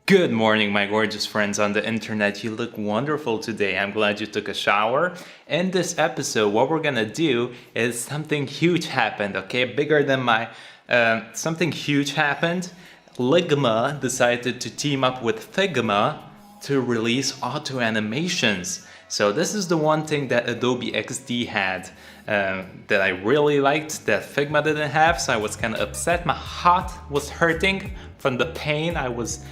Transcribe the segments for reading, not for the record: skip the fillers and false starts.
Good morning, my gorgeous friends on the internet. You look wonderful today. I'm glad you took a shower. In this episode, what we're gonna do is something huge happened, okay? Bigger than something huge happened. Ligma decided to team up with Figma to release auto animations. So this is the one thing that Adobe XD had that I really liked that Figma didn't have. So I was kind of upset. My heart was hurting from the pain. It was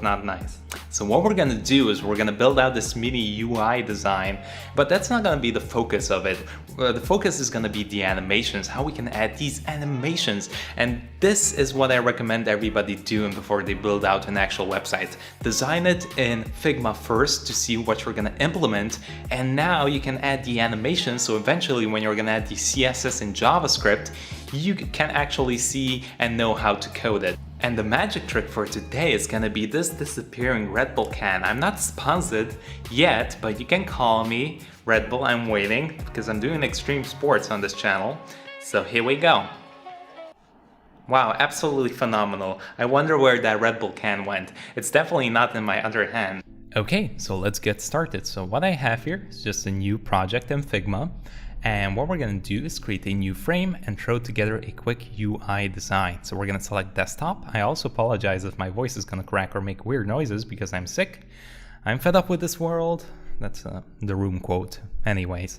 not nice. So what we're gonna do is we're gonna build out this mini UI design, but that's not gonna be the focus of it. The focus is gonna be the animations, how we can add these animations. And this is what I recommend everybody doing before they build out an actual website. Design it in Figma first to see what you're gonna implement, and now you can add the animations, so eventually when you're gonna add the CSS in JavaScript, you can actually see and know how to code it. And the magic trick for today is gonna be this disappearing Red Bull can. I'm not sponsored yet, but you can call me Red Bull. I'm waiting because I'm doing extreme sports on this channel. So here we go. Wow, absolutely phenomenal. I wonder where that Red Bull can went. It's definitely not in my other hand. Okay, so let's get started. So what I have here is just a new project in Figma. And what we're gonna do is create a new frame and throw together a quick UI design. So we're gonna select desktop. I also apologize if my voice is gonna crack or make weird noises because I'm sick. I'm fed up with this world. That's the room quote. Anyways,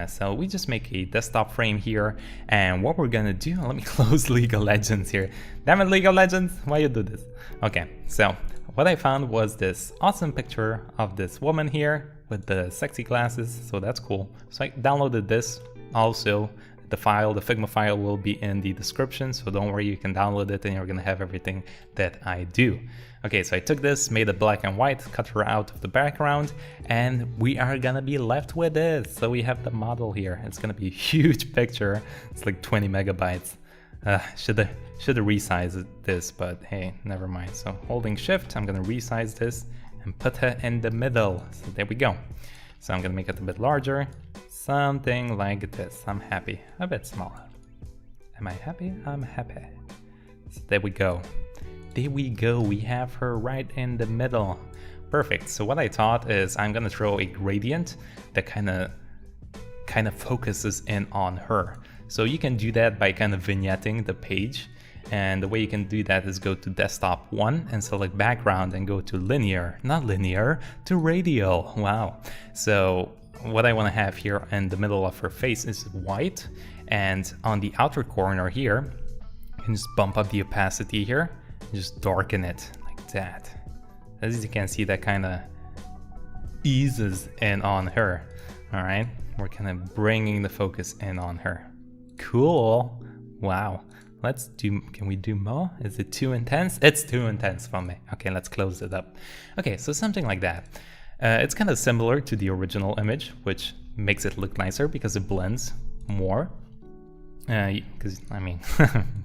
so we just make a desktop frame here. And what we're gonna do, let me close League of Legends here. Damn it, League of Legends, why you do this? Okay, so what I found was this awesome picture of this woman here with the sexy glasses, so that's cool. So I downloaded this. Also, the Figma file will be in the description, so don't worry, you can download it and you're gonna have everything that I do. Okay, so I took this, made it black and white, cut her out of the background, and we are gonna be left with this. So we have the model here. It's gonna be a huge picture. It's like 20 megabytes. Should have resized this, but hey, never mind. So holding shift, I'm gonna resize this and put her in the middle. So there we go. So I'm gonna make it a bit larger, something like this. I'm happy, a bit smaller. Am I happy? I'm happy. So there we go. There we go, we have her right in the middle. Perfect, so what I thought is I'm gonna throw a gradient that kind of focuses in on her. So you can do that by kind of vignetting the page. And the way you can do that is go to desktop 1 and select background and go to linear, not linear, to radial. Wow. So what I want to have here in the middle of her face is white, and on the outer corner here, you can just bump up the opacity here and just darken it like that. As you can see, that kind of eases in on her. All right, we're kind of bringing the focus in on her. Cool. Wow. Can we do more? Is it too intense? It's too intense for me. Okay, let's close it up. Okay, so something like that. It's kind of similar to the original image, which makes it look nicer because it blends more. Because, I mean,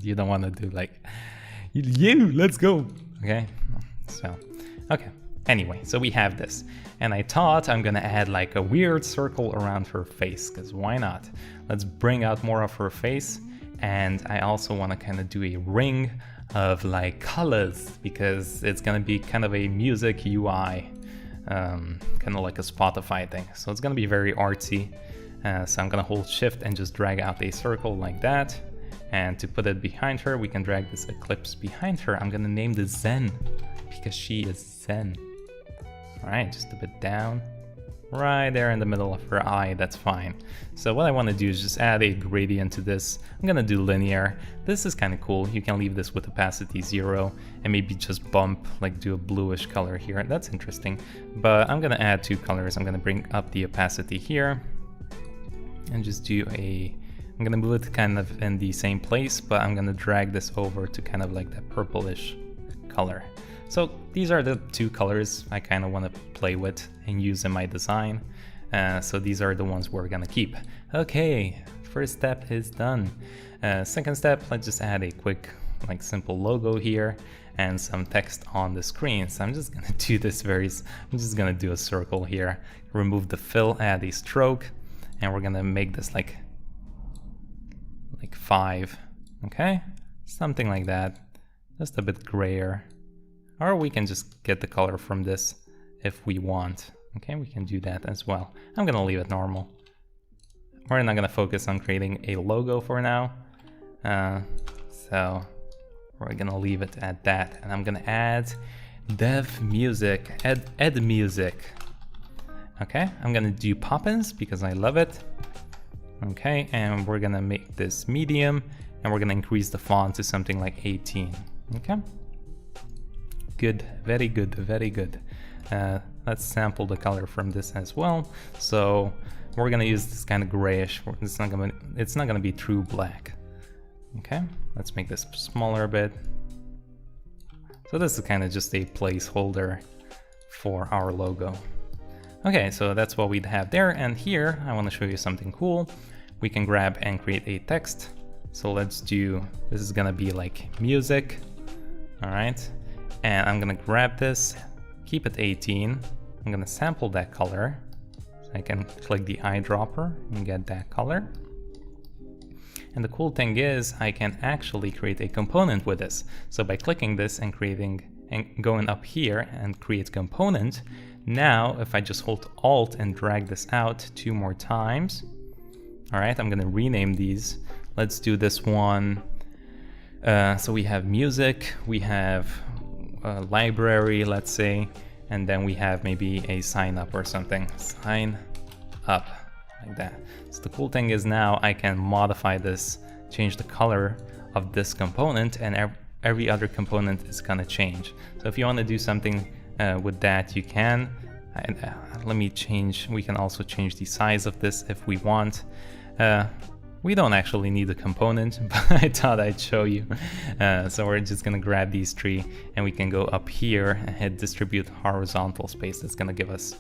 you don't want to do like, let's go. Okay, so, okay. Anyway, so we have this. And I thought I'm gonna add like a weird circle around her face, because why not? Let's bring out more of her face. And I also want to kind of do a ring of like colors because it's going to be kind of a music UI, kind of like a Spotify thing. So it's going to be very artsy. So I'm going to hold shift and just drag out a circle like that. And to put it behind her, we can drag this ellipse behind her. I'm going to name this Zen because she is Zen. All right, just a bit down. Right there in the middle of her eye, that's fine. So what I want to do is just add a gradient to this. I'm gonna do linear. This is kind of cool. You can leave this with opacity 0 and maybe just bump, like do a bluish color here. That's interesting. But I'm gonna add 2 colors. I'm gonna bring up the opacity here and just do I'm gonna move it kind of in the same place, but I'm gonna drag this over to kind of like that purplish color. So these are the 2 colors I kind of want to play with and use in my design. So these are the ones we're gonna keep. Okay, first step is done. Second step, let's just add a quick, like simple logo here and some text on the screen. So I'm just gonna do this I'm just gonna do a circle here, remove the fill, add a stroke, and we're gonna make this like 5, okay? Something like that. just a bit grayer. Or we can just get the color from this if we want. Okay, we can do that as well. I'm gonna leave it normal. We're not gonna focus on creating a logo for now. So we're gonna leave it at that. And I'm gonna add dev music, add music. Okay, I'm gonna do Poppins because I love it. Okay, and we're gonna make this medium and we're gonna increase the font to something like 18. Okay, good, very good, very good. Let's sample the color from this as well. So we're gonna use this kind of grayish. It's not gonna be true black. Okay, let's make this smaller a bit. So this is kind of just a placeholder for our logo. Okay, so that's what we'd have there. And here I want to show you something cool. We can grab and create a text. So let's do, this is gonna be like music. All right, and I'm gonna grab this, keep it 18. I'm gonna sample that color. So I can click the eyedropper and get that color. And the cool thing is I can actually create a component with this. So by clicking this and creating and going up here and create component, now if I just hold Alt and drag this out 2 more times, all right, I'm gonna rename these. Let's do this one. So we have music, we have a library, let's say, and then we have maybe a sign up or something. Sign up, like that. So the cool thing is now I can modify this, change the color of this component, and every other component is gonna change. So if you want to do something with that, you can. Let me change, we can also change the size of this if we want. We don't actually need a component, but I thought I'd show you. So we're just gonna grab these 3 and we can go up here and hit distribute horizontal space. It's gonna give us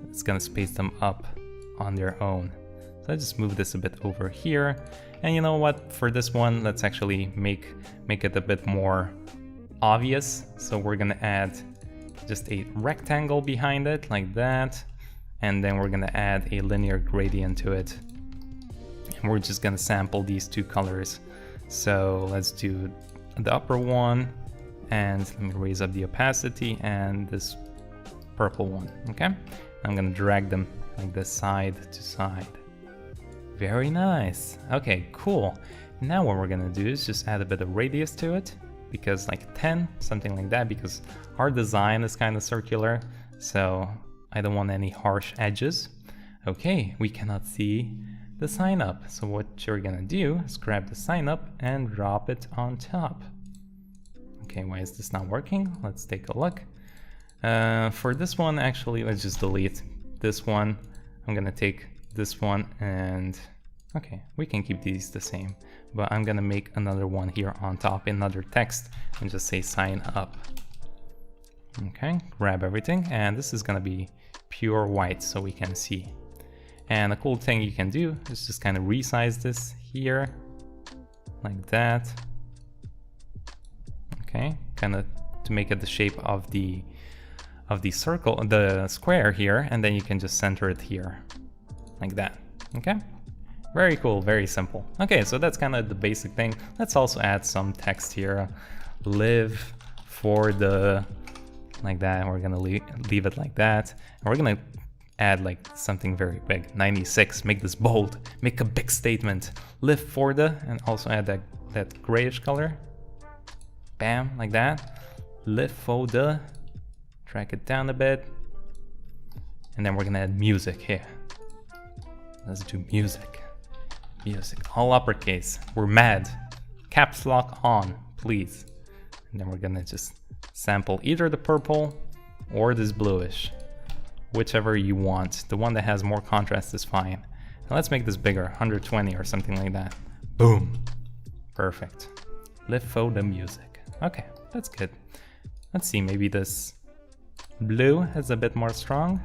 it's gonna space them up on their own. So I just move this a bit over here. And you know what, for this one, let's actually make it a bit more obvious. So we're gonna add just a rectangle behind it like that. And then we're gonna add a linear gradient to it. And we're just gonna sample these 2 colors. So let's do the upper one, and let me raise up the opacity, and this purple one, okay? I'm gonna drag them like this side to side. Very nice. Okay, cool. Now what we're gonna do is just add a bit of radius to it, because like 10, something like that, because our design is kind of circular, so I don't want any harsh edges. Okay, we cannot see the sign up. So what you're gonna do is grab the sign up and drop it on top. Okay, why is this not working? Let's take a look. For this one, actually, let's just delete this one. I'm gonna take this one and, okay, we can keep these the same, but I'm gonna make another one here on top, another text, and just say sign up. Okay, grab everything, and this is gonna be pure white so we can see. And a cool thing you can do is just kind of resize this here, like that. Okay, kind of to make it the shape of the circle, the square here, and then you can just center it here, like that. Okay, very cool, very simple. Okay, so that's kind of the basic thing. Let's also add some text here. Live for the, like that. We're gonna leave it like that, and we're gonna add like something very big. 96, make this bold, make a big statement. Live for the, and also add that grayish color. Bam, like that. Live for the, drag it down a bit. And then we're gonna add music here. Let's do music. Music, all uppercase. We're mad. Caps lock on, please. And then we're gonna just sample either the purple or this bluish. Whichever you want. The one that has more contrast is fine. Now let's make this bigger, 120 or something like that. Boom. Perfect. Live for the music. Okay, that's good. Let's see, maybe this blue is a bit more strong.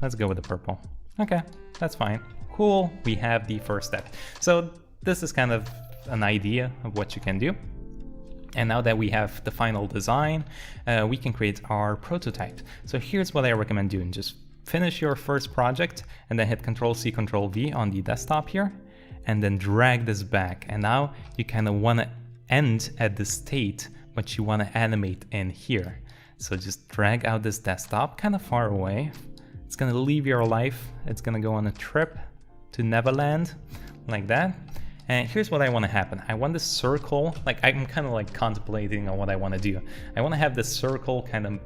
Let's go with the purple. Okay, that's fine. Cool, we have the first step. So this is kind of an idea of what you can do. And now that we have the final design, we can create our prototype. So here's what I recommend doing. Just finish your first project and then hit Ctrl+C, Ctrl+V on the desktop here, and then drag this back. And now you kind of want to end at the state, but you want to animate in here. So just drag out this desktop kind of far away. It's going to leave your life. It's going to go on a trip to Neverland like that. And here's what I want to happen. I want this circle, like I'm kind of like contemplating on what I want to do. I want to have this circle kind of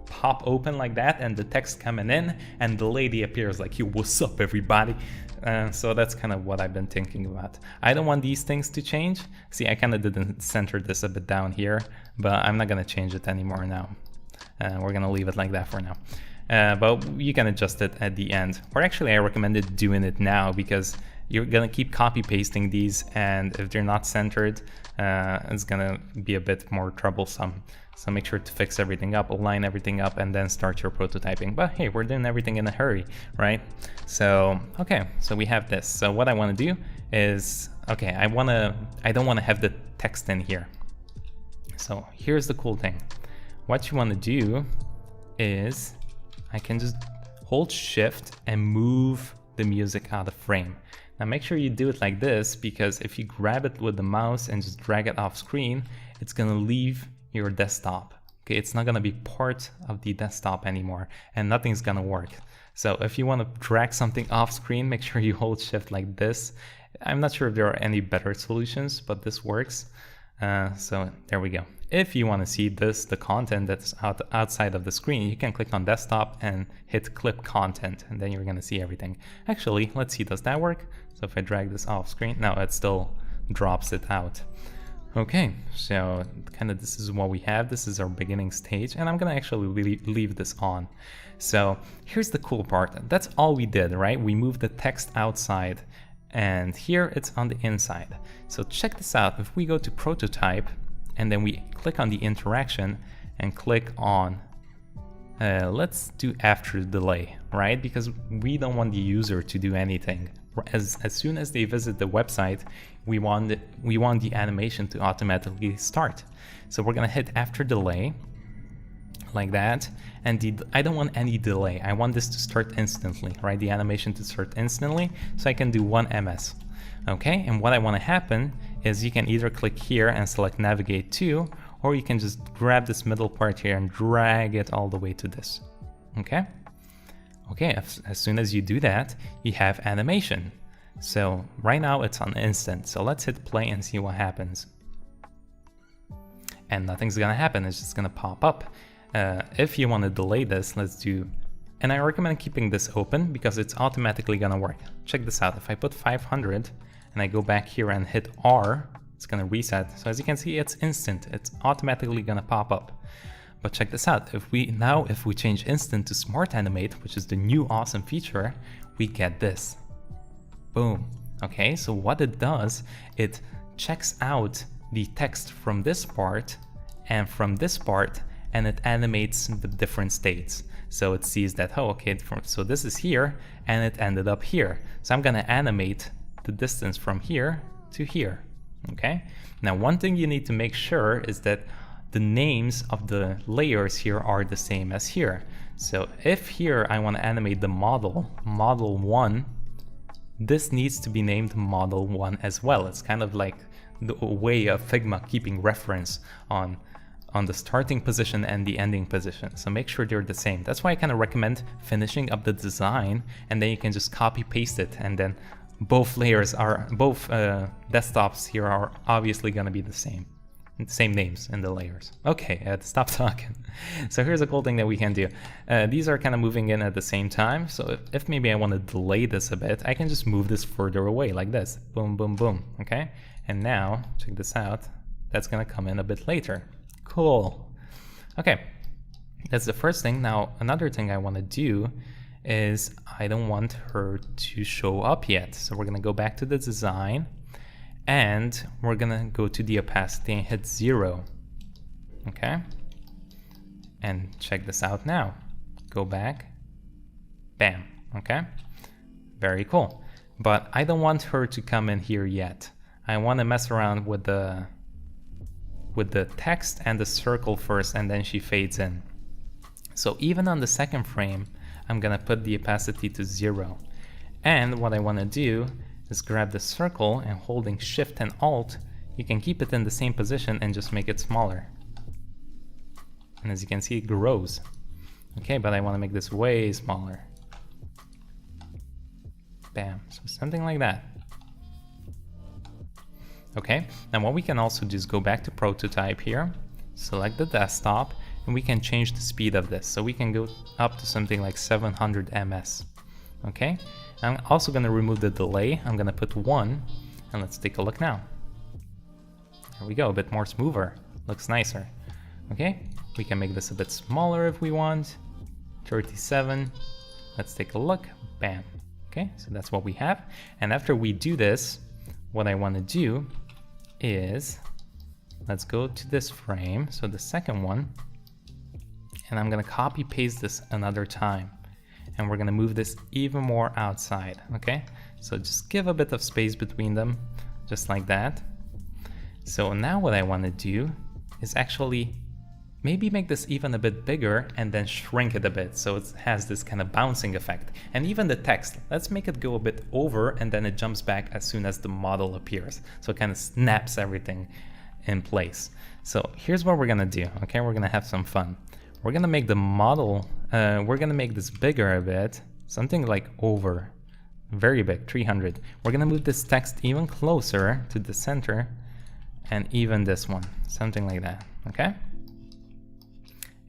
pop open like that and the text coming in and the lady appears like, yo, what's up everybody? So that's kind of what I've been thinking about. I don't want these things to change. See, I kind of didn't center this a bit down here, but I'm not going to change it anymore now. We're going to leave it like that for now. But you can adjust it at the end. Or actually, I recommended doing it now because you're going to keep copy pasting these, and if they're not centered, it's going to be a bit more troublesome. So make sure to fix everything up, align everything up, and then start your prototyping. But hey, we're doing everything in a hurry, right? So, okay, so we have this. So what I want to do is, okay, I don't want to have the text in here. So here's the cool thing. What you want to do is I can just hold shift and move the music out of frame. Now make sure you do it like this, because if you grab it with the mouse and just drag it off screen, it's going to leave your desktop. Okay, it's not going to be part of the desktop anymore and nothing's going to work. So if you want to drag something off screen, make sure you hold shift like this. I'm not sure if there are any better solutions, but this works. So there we go. If you want to see the content that's outside of the screen, you can click on desktop and hit clip content, and then you're going to see everything. Actually, let's see, does that work? So if I drag this off screen, no, it still drops it out. Okay, so kind of this is what we have. This is our beginning stage, and I'm going to actually leave this on. So here's the cool part. That's all we did, right? We moved the text outside, and here it's on the inside. So check this out. If we go to prototype, and then we click on the interaction and click on, let's do after delay, right? Because we don't want the user to do anything. As soon as they visit the website, we want the animation to automatically start. So we're gonna hit after delay, like that, and I don't want any delay. I want this to start instantly, right? The animation to start instantly, so I can do 1 ms. Okay, and what I want to happen is you can either click here and select navigate to, or you can just grab this middle part here and drag it all the way to this. Okay? Okay, as soon as you do that, you have animation. So right now it's on instant. So let's hit play and see what happens. And nothing's gonna happen, it's just gonna pop up. If you want to delay this, let's do, and I recommend keeping this open because it's automatically gonna work. Check this out. If I put 500 and I go back here and hit R, it's gonna reset. So as you can see, it's instant. It's automatically gonna pop up. But check this out. If we change instant to smart animate, which is the new awesome feature, we get this. Boom. Okay, so what it does, it checks out the text from this part and from this part, and it animates the different states. So it sees that, oh, okay, so this is here and it ended up here. So I'm gonna animate the distance from here to here, okay? Now, one thing you need to make sure is that the names of the layers here are the same as here. So if here I wanna animate the model 1, this needs to be named model 1 as well. It's kind of like the way of Figma keeping reference on the starting position and the ending position. So make sure they're the same. That's why I kind of recommend finishing up the design, and then you can just copy paste it, and then both layers are, both desktops here are obviously gonna be the same names in the layers. Okay, stop talking. So here's a cool thing that we can do. These are kind of moving in at the same time. So if maybe I want to delay this a bit, I can just move this further away like this. Boom, boom, boom. Okay. And now check this out. That's going to come in a bit later. Cool. Okay. That's the first thing. Now, another thing I want to do is I don't want her to show up yet. So we're going to go back to the design, and we're gonna go to the opacity and hit 0. Okay, and check this out now. Go back, bam. Okay, very cool. But I don't want her to come in here yet. I want to mess around with the text and the circle first, and then she fades in. So even on the second frame, I'm gonna put the opacity to 0. And what I want to do is grab the circle, and holding Shift and Alt, you can keep it in the same position and just make it smaller. And as you can see, it grows. Okay, but I want to make this way smaller. Bam, so something like that. Okay, now what we can also do is go back to prototype here, select the desktop, and we can change the speed of this. So we can go up to something like 700 ms. Okay, I'm also going to remove the delay. I'm going to put 1, and let's take a look now. There we go, a bit more smoother, looks nicer. Okay, we can make this a bit smaller if we want, 37, let's take a look, bam. Okay, so that's what we have. And after we do this, what I want to do is, let's go to this frame, so the second one, and I'm going to copy paste this another time. And we're going to move this even more outside, okay? So just give a bit of space between them, just like that. So now what I want to do is actually maybe make this even a bit bigger and then shrink it a bit so it has this kind of bouncing effect. And even the text, let's make it go a bit over and then it jumps back as soon as the model appears. So it kind of snaps everything in place. So here's what we're gonna do, okay? We're gonna have some fun. We're gonna make the model, we're gonna make this bigger a bit, something like over, very big, 300. We're gonna move this text even closer to the center and even this one, something like that, okay?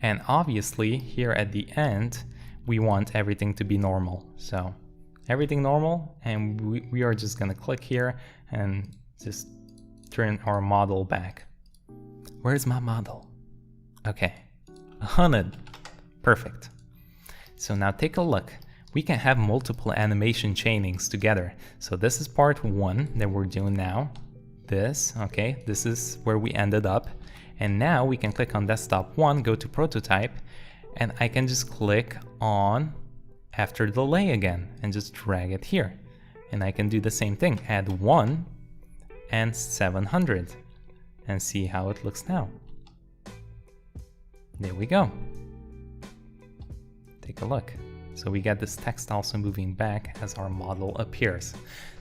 And obviously here at the end, we want everything to be normal. So everything normal, and we are just gonna click here and just turn our model back. Where's my model? Okay, 100, perfect. So now take a look. We can have multiple animation chainings together. So this is part 1 that we're doing now. This, okay, this is where we ended up. And now we can click on desktop 1, go to prototype, and I can just click on after delay again and just drag it here. And I can do the same thing, add 1 and 700 and see how it looks now. There we go. Take a look. So we get this text also moving back as our model appears.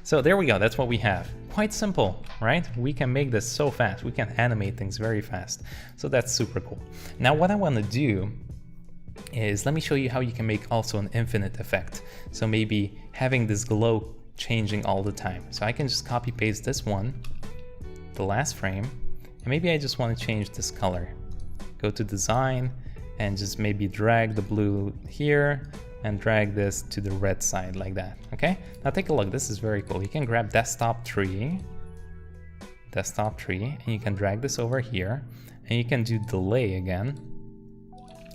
So there we go, that's what we have. Quite simple, right? We can make this so fast, we can animate things very fast. So that's super cool. Now what I want to do is, let me show you how you can make also an infinite effect. So maybe having this glow changing all the time. So I can just copy paste this one, the last frame, and maybe I just want to change this color. Go to design and just maybe drag the blue here and drag this to the red side like that, okay? Now take a look, this is very cool. You can grab desktop tree, and you can drag this over here, and you can do delay again,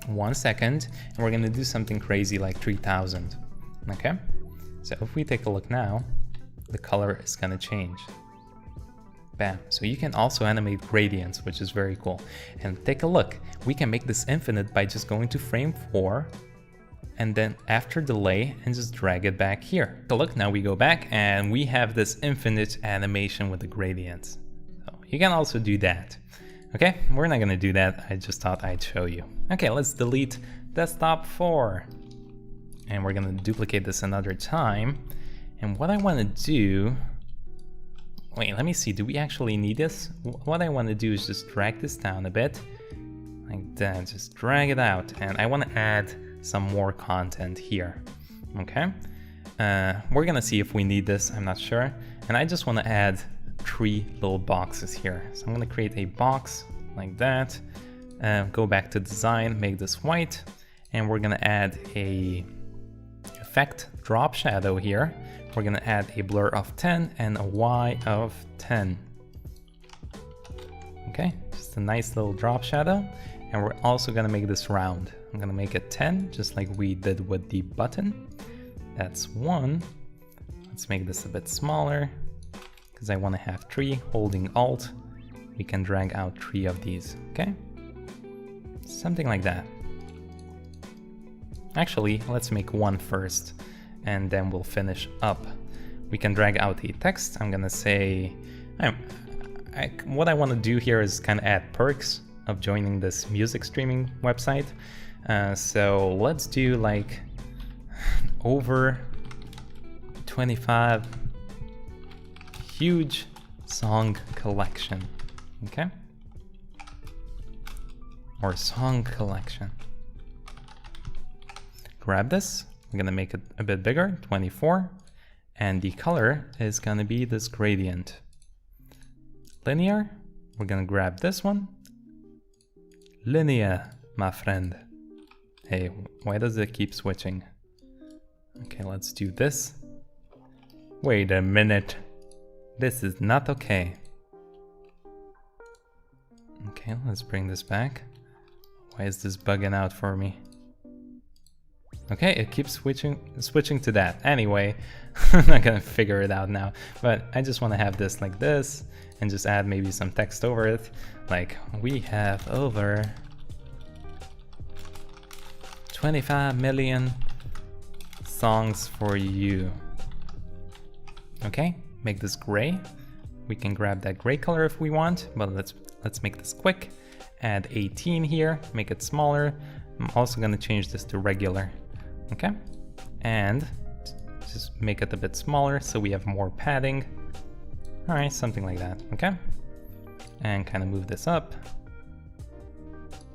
1 second, and we're gonna do something crazy like 3000, okay? So if we take a look now, the color is gonna change. Bam. So you can also animate gradients, which is very cool. And take a look, we can make this infinite by just going to frame 4, and then after delay and just drag it back here. So look, now we go back and we have this infinite animation with the gradients. So you can also do that. Okay, we're not gonna do that, I just thought I'd show you. Okay, let's delete desktop 4. And we're gonna duplicate this another time. And what I wanna do, wait, let me see, do we actually need this? What I wanna do is just drag this down a bit, like that, just drag it out. And I wanna add some more content here, okay? We're gonna see if we need this, I'm not sure. And I just wanna add 3 little boxes here. So I'm gonna create a box like that, go back to design, make this white, and we're gonna add a effect drop shadow here. We're gonna add a blur of 10 and a Y of 10. Okay, just a nice little drop shadow. And we're also gonna make this round. I'm gonna make it 10, just like we did with the button. That's 1. Let's make this a bit smaller, because I wanna have 3. Holding Alt, we can drag out 3 of these, okay? Something like that. Actually, let's make 1 first, and then we'll finish up. We can drag out the text. I'm gonna say, what I wanna do here is kind of add perks of joining this music streaming website. So let's do like over 25 huge song collection, okay? Or song collection. Grab this, we're gonna make it a bit bigger, 24, and the color is gonna be this gradient. Linear, we're gonna grab this one. Linear, my friend. Hey, why does it keep switching? Okay, let's do this. Wait a minute. This is not okay. Okay, let's bring this back. Why is this bugging out for me? Okay, it keeps switching to that. Anyway, I'm not gonna figure it out now, but I just want to have this like this and just add maybe some text over it. Like, we have over 25 million songs for you. Okay, make this gray. We can grab that gray color if we want, but let's make this quick. Add 18 here, make it smaller. I'm also gonna change this to regular. Okay, and just make it a bit smaller so we have more padding. All right, something like that, okay? And kind of move this up.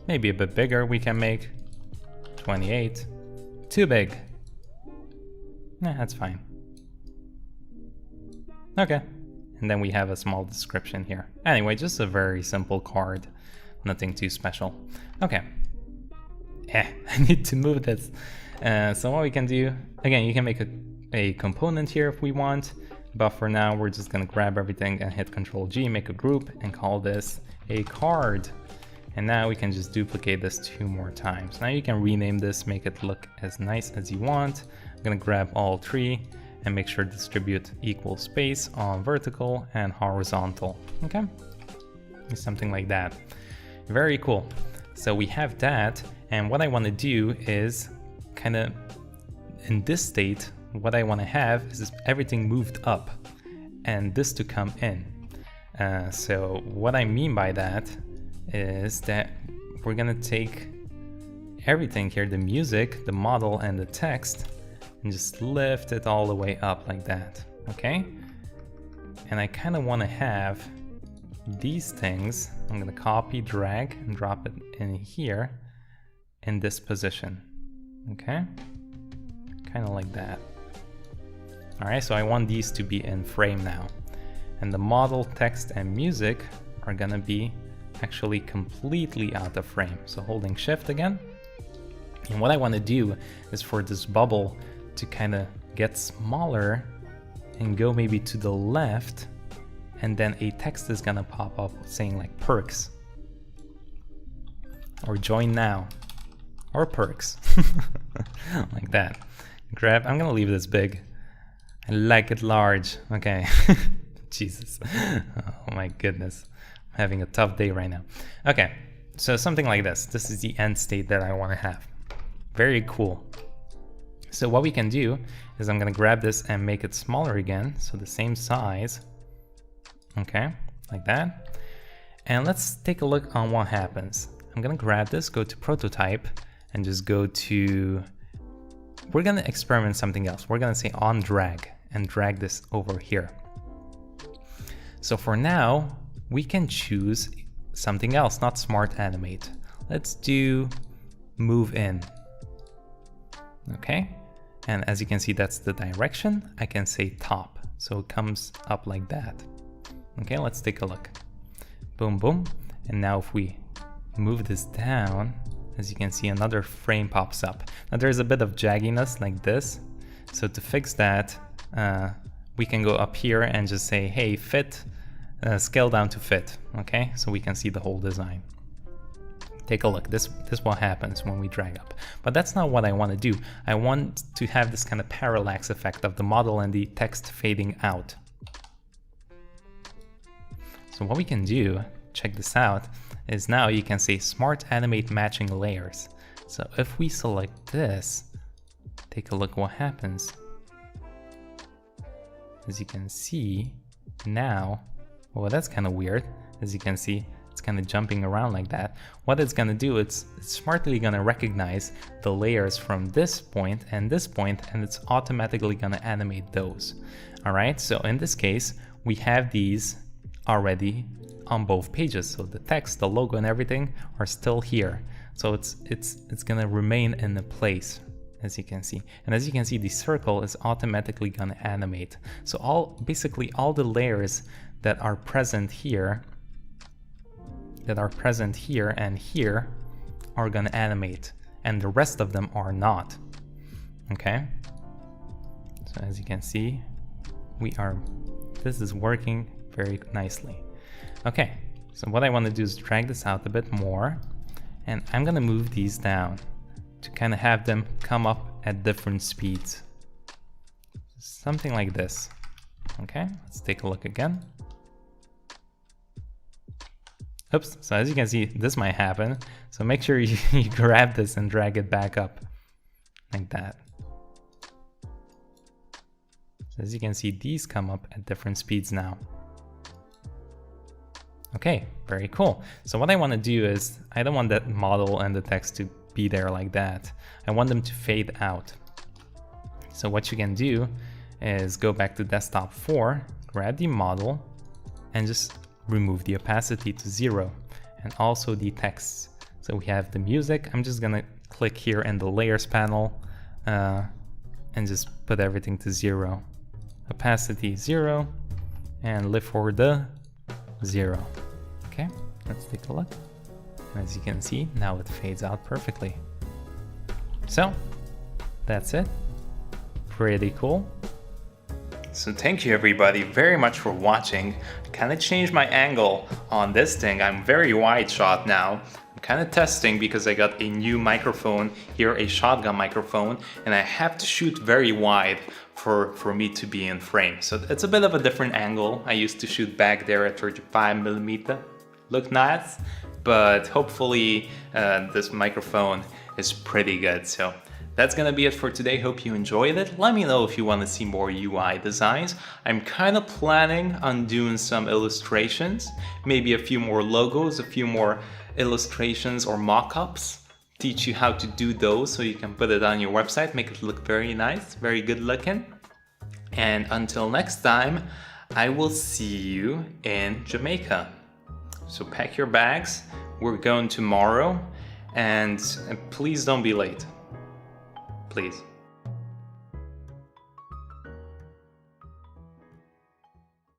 Maybe a bit bigger we can make. 28, too big. Nah, that's fine. Okay, and then we have a small description here. Anyway, just a very simple card, nothing too special. Okay, I need to move this. So what we can do, again, you can make a component here if we want, but for now we're just gonna grab everything and hit Ctrl-G, make a group, and call this a card. And now we can just duplicate this 2 more times. Now you can rename this, make it look as nice as you want. I'm gonna grab all 3 and make sure distribute equal space on vertical and horizontal, okay? Something like that. Very cool. So we have that, and what I wanna do is kind of, in this state, what I want to have is everything moved up and this to come in. So what I mean by that is that we're gonna take everything here, the music, the model, and the text, and just lift it all the way up like that, okay? And I kind of want to have these things, I'm gonna copy, drag, and drop it in here in this position. Okay, kind of like that. All right, so I want these to be in frame now. And the model, text, and music are gonna be actually completely out of frame. So holding Shift again. And what I wanna do is for this bubble to kind of get smaller and go maybe to the left, and then a text is gonna pop up saying like perks, or join now, or perks, like that. Grab, I'm gonna leave this big. I like it large, okay. Jesus, oh my goodness. I'm having a tough day right now. Okay, so something like this. This is the end state that I wanna have. Very cool. So what we can do is I'm gonna grab this and make it smaller again, so the same size. Okay, like that. And let's take a look on what happens. I'm gonna grab this, go to prototype, and just go to, we're gonna experiment something else. We're gonna say on drag and drag this over here. So for now, we can choose something else, not smart animate. Let's do move in. Okay, and as you can see, that's the direction. I can say top, so it comes up like that. Okay, let's take a look. Boom, boom. And now if we move this down, as you can see, another frame pops up. Now there's a bit of jagginess like this. So to fix that, we can go up here and just say, hey, fit, scale down to fit. Okay, so we can see the whole design. Take a look, this what happens when we drag up. But that's not what I want to do. I want to have this kind of parallax effect of the model and the text fading out. So what we can do, check this out, is now you can say smart animate matching layers. So if we select this, take a look what happens. As you can see now, well, that's kind of weird. As you can see, it's kind of jumping around like that. What it's going to do, it's smartly going to recognize the layers from this point, and it's automatically going to animate those. All right, so in this case, we have these already on both pages. So the text, the logo and everything are still here. So it's gonna remain in the place, as you can see. And as you can see, the circle is automatically gonna animate. So basically all the layers that are present here and here are gonna animate, and the rest of them are not. Okay? So as you can see, this is working very nicely. Okay, so what I want to do is drag this out a bit more, and I'm gonna move these down to kind of have them come up at different speeds. Something like this. Okay, let's take a look again. Oops, so as you can see, this might happen. So make sure you grab this and drag it back up like that. So as you can see, these come up at different speeds now. Okay, very cool. So what I want to do is, I don't want that model and the text to be there like that. I want them to fade out. So what you can do is go back to desktop 4, grab the model, and just remove the opacity to 0, and also the text. So we have the music. I'm just gonna click here in the layers panel and just put everything to 0. Opacity 0, and lift forward the 0. Okay, let's take a look. And as you can see, now it fades out perfectly. So that's it. Pretty cool. So thank you everybody very much for watching. I kind of changed my angle on this thing. I'm very wide shot now. I'm kind of testing because I got a new microphone here, a shotgun microphone, and I have to shoot very wide for me to be in frame. So it's a bit of a different angle. I used to shoot back there at 35mm. Look nice, but hopefully this microphone is pretty good. So that's gonna be it for today. Hope you enjoyed it. Let me know if you want to see more UI designs. I'm kind of planning on doing some illustrations, maybe a few more logos, a few more illustrations or mock-ups. Teach you how to do those so you can put it on your website, make it look very nice, very good looking. And until next time, I will see you in Jamaica. So pack your bags, we're going tomorrow, and please don't be late. Please.